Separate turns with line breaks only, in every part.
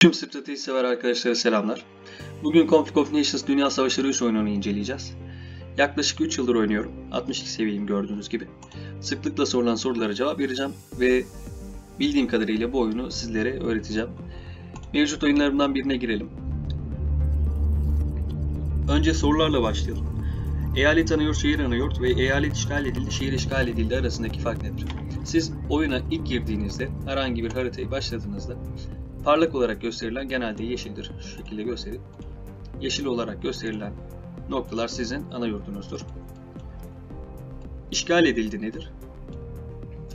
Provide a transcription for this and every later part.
Tüm strateji sever arkadaşlara selamlar. Bugün Conflict of Nations Dünya Savaşları 3 oyununu inceleyeceğiz. Yaklaşık 3 yıldır oynuyorum. 62 seviyeyim gördüğünüz gibi. Sıklıkla sorulan sorulara cevap vereceğim ve bildiğim kadarıyla bu oyunu sizlere öğreteceğim. Mevcut oyunlarımdan birine girelim. Önce sorularla başlayalım. Eyalet anıyor, şehir anıyor ve eyalet işgal edildi, şehir işgal edildi arasındaki fark nedir? Siz oyuna ilk girdiğinizde, herhangi bir haritayı başladığınızda parlak olarak gösterilen genelde yeşildir. Şu şekilde göstereyim. Yeşil olarak gösterilen noktalar sizin ana yurdunuzdur. İşgal edildi nedir?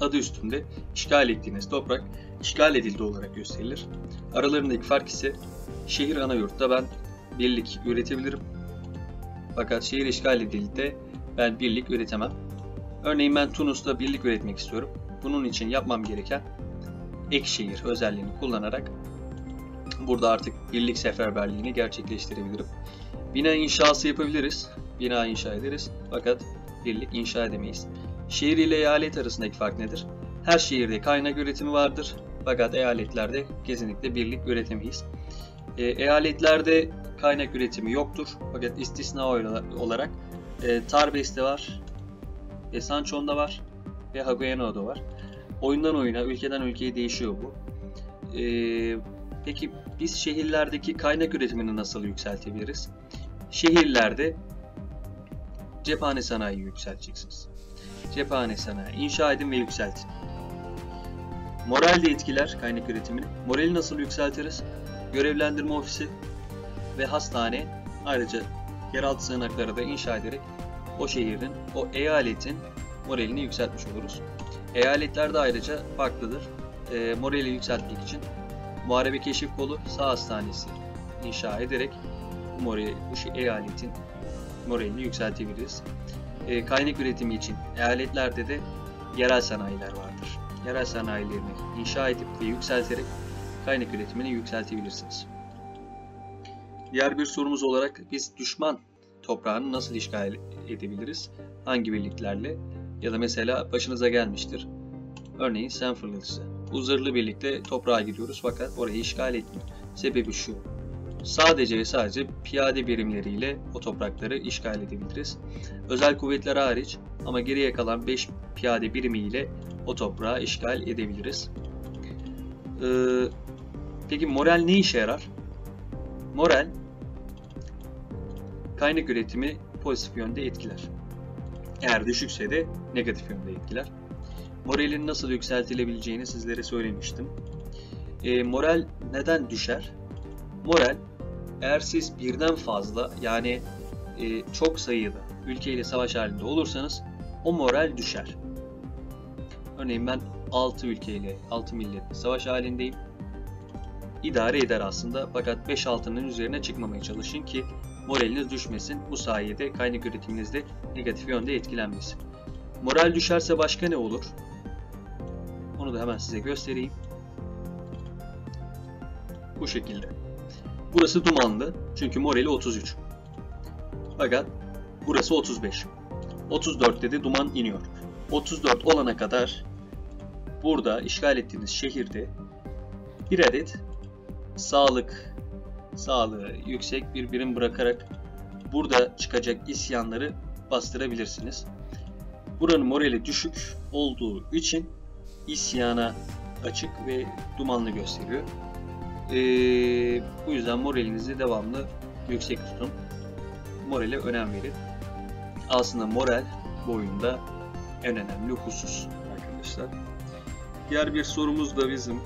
Adı üstünde işgal ettiğiniz toprak işgal edildi olarak gösterilir. Aralarındaki fark ise şehir ana yurtta ben birlik üretebilirim. Fakat şehir işgal edildiğinde ben birlik üretemem. Örneğin ben Tunus'ta birlik üretmek istiyorum. Bunun için yapmam gereken ek şehir özelliğini kullanarak burada artık birlik seferberliğini gerçekleştirebilirim. Bina inşası yapabiliriz. Bina inşa ederiz. Fakat birlik inşa edemeyiz. Şehir ile eyalet arasındaki fark nedir? Her şehirde kaynak üretimi vardır. Fakat eyaletlerde kesinlikle birlik üretemeyiz. Eyaletlerde kaynak üretimi yoktur. Fakat istisna olarak Tarbes'te var. Sanchon'da var. Ve Hagoeno'da var. Oyundan oyuna, ülkeden ülkeye değişiyor bu. Peki biz şehirlerdeki kaynak üretimini nasıl yükseltebiliriz? Şehirlerde cephane sanayi yükselteceksiniz. Cephane sanayi inşa edin ve yükseltin. Moral de etkiler kaynak üretimini. Morali nasıl yükseltiriz? Görevlendirme ofisi ve hastane, ayrıca yeraltı sığınakları da inşa ederek o şehrin, o eyaletin moralini yükseltmiş oluruz. Eyaletlerde ayrıca farklıdır. Morali yükseltmek için Muharebe Keşif Kolu Sağ Hastanesi inşa ederek bu eyaletin moralini yükseltebiliriz. Kaynak üretimi için eyaletlerde de yerel sanayiler vardır. Yerel sanayilerini inşa edip ve yükselterek kaynak üretimini yükseltebilirsiniz. Diğer bir sorumuz olarak biz düşman toprağını nasıl işgal edebiliriz? Hangi birliklerle? Ya da mesela başınıza gelmiştir. Örneğin Sen fırlatıcısı. Bu zırhlı birlikte toprağa gidiyoruz fakat orayı işgal etmiyor. Sebebi şu. Sadece ve sadece piyade birimleriyle o toprakları işgal edebiliriz. Özel kuvvetler hariç ama geriye kalan 5 piyade birimiyle o toprağı işgal edebiliriz. Peki moral ne işe yarar? Moral kaynak üretimi pozitif yönde etkiler. Eğer düşükse de negatif yönde etkiler. Moralin nasıl yükseltilebileceğini sizlere söylemiştim. Moral neden düşer? Moral, eğer siz birden fazla yani çok sayıda ülkeyle savaş halinde olursanız o moral düşer. Örneğin ben 6 ülkeyle, 6 milletle savaş halindeyim. İdare eder aslında fakat 5-6'nın üzerine çıkmamaya çalışın ki moraliniz düşmesin. Bu sayede kaynak üretiminizde negatif yönde etkilenmesin. Moral düşerse başka ne olur? Onu da hemen size göstereyim. Bu şekilde. Burası dumanlı çünkü morali 33. Fakat burası 35. 34'te de duman iniyor. 34 olana kadar burada işgal ettiğiniz şehirde bir adet sağlığı yüksek bir birim bırakarak burada çıkacak isyanları bastırabilirsiniz. Buranın morali düşük olduğu için isyana açık ve dumanlı gösteriyor. Bu yüzden moralinizi devamlı yüksek tutun. Morale önem verin. Aslında moral bu oyunda en önemli husus arkadaşlar. Diğer bir sorumuz da bizim.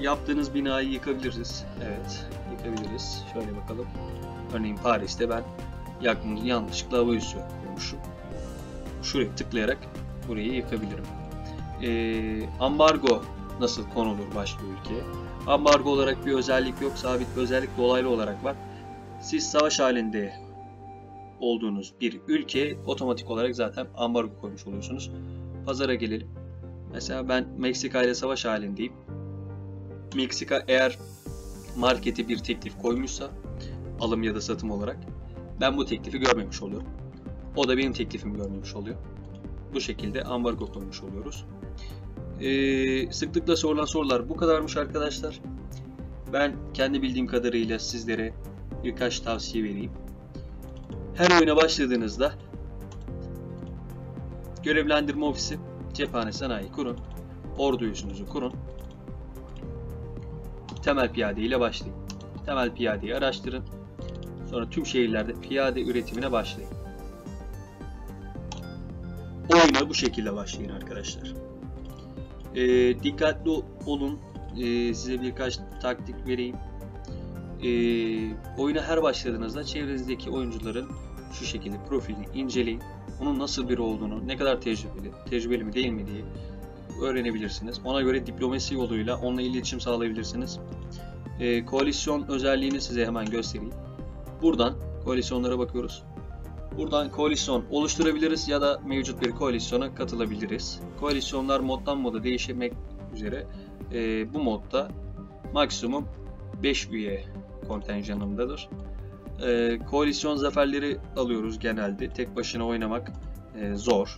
Yaptığınız binayı yıkabiliriz. Evet, yıkabiliriz. Şöyle bakalım. Örneğin Paris'te ben yanlışlıkla hava üssü koymuşum. Şuraya tıklayarak burayı yıkabilirim. Ambargo nasıl konulur başka ülkeye? Ambargo olarak bir özellik yok. Sabit bir özellik dolaylı olarak var. Siz savaş halinde olduğunuz bir ülke otomatik olarak zaten ambargo koymuş oluyorsunuz. Pazara gelelim. Mesela ben Meksika ile savaş halindeyim. Meksika eğer markete bir teklif koymuşsa alım ya da satım olarak ben bu teklifi görmemiş oluyorum. O da benim teklifimi görmemiş oluyor. Bu şekilde ambargo koymuş oluyoruz. Sıklıkla sorulan sorular bu kadarmış arkadaşlar. Ben kendi bildiğim kadarıyla sizlere birkaç tavsiye vereyim. Her oyuna başladığınızda görevlendirme ofisi, cephane sanayi kurun, ordu üssünüzü kurun. Temel piyade ile başlayın. Temel piyadeyi araştırın. Sonra tüm şehirlerde piyade üretimine başlayın. Oyuna bu şekilde başlayın arkadaşlar. Dikkatli olun. Size birkaç taktik vereyim. Oyuna her başladığınızda çevrenizdeki oyuncuların şu şekilde profilini inceleyin. Onun nasıl biri olduğunu, ne kadar tecrübeli mi değil mi diye öğrenebilirsiniz. Ona göre diplomasi yoluyla onunla iletişim sağlayabilirsiniz. Koalisyon özelliğini size hemen göstereyim. Buradan koalisyonlara bakıyoruz. Buradan koalisyon oluşturabiliriz ya da mevcut bir koalisyona katılabiliriz. Koalisyonlar moddan moda değişmek üzere bu modda maksimum 5 üye kontenjanındadır. Koalisyon zaferleri alıyoruz genelde. Tek başına oynamak zor.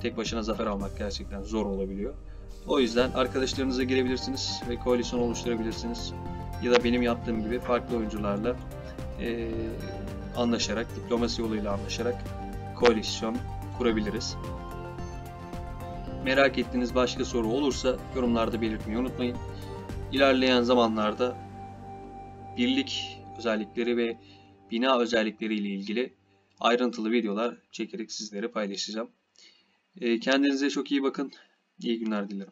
Tek başına zafer almak gerçekten zor olabiliyor. O yüzden arkadaşlarınıza girebilirsiniz ve koalisyon oluşturabilirsiniz. Ya da benim yaptığım gibi farklı oyuncularla anlaşarak, diplomasi yoluyla anlaşarak koalisyon kurabiliriz. Merak ettiğiniz başka soru olursa yorumlarda belirtmeyi unutmayın. İlerleyen zamanlarda birlik özellikleri ve bina özellikleri ile ilgili ayrıntılı videolar çekerek sizlere paylaşacağım. Kendinize çok iyi bakın. İyi günler dilerim.